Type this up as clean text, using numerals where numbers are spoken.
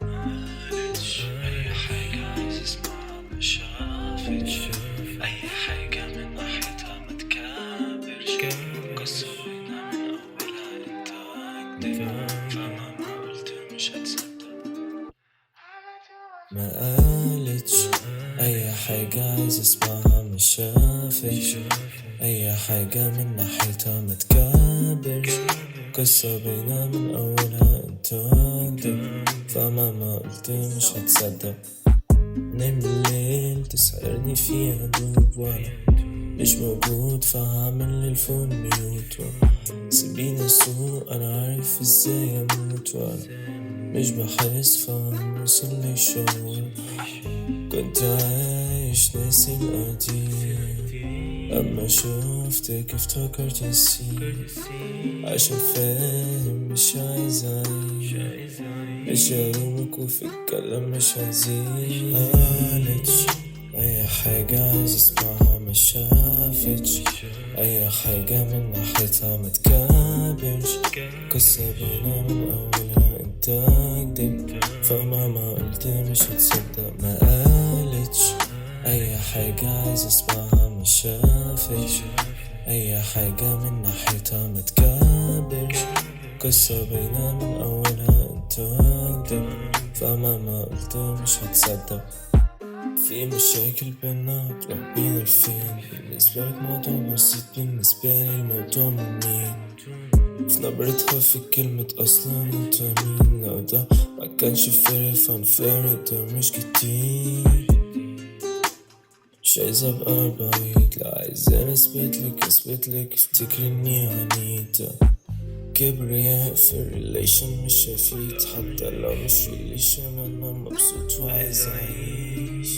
معلش أي حاجة عايز اسمعها ما شافتش، أي حاجة من ناحيتها ما تكابرش، قصة بينا من أولها انت أكدب، فمهما قلت مش هتصدق. ما قالتش أي حاجة عايز اسمعها ما شافتش، أي حاجة من ناحيتها ما تكابرش، قصة بينا من أولها انت أكدب، فمهما قلت مش هتصدق. نام الليل تسهرني فيها دوب وانا مش موجود، فهعمل للفون ميوت سيبيني اسوق، انا عارف ازاي اموت وانا مش بحس فنوصل لي شعور. كنت عايش ناسي القديم، اما شفتك افتكرت نسيت، عشان فاهم مش عايز اعيش، مش هلومك وفي الكلام مش هزيد. قالتش اي حاجة عايز اسمعها ما شافتش، اي حاجة من ناحيتها ما تكابرش، قصة بينا من اولها انت اكدب، فمهما قلت مش هتصدق. ما قالتش اي حاجة عايز اسمعها ما شافتش، اي حاجة من ناحيتها ما تكابرش، قصة بينا من اولها انت اكدب، فمهما قلت مش هتصدق. في مشاكل بينا تروح بينا لفين، بالنسبة لك موضوع بسيط، بالنسبة لي الموضوع منين، في نبرتها في كلمة أصلا انت مين. لو ده ما كانش فارق فنفارق ده مش كتير، مش عايز ابقى بعيد، لا عايزين اثبتلك افتكر اني عنيد. كبرياء في الريليشن مش هفيد، حتى لو مش ريليشن انا مبسوط وعايز اعيش.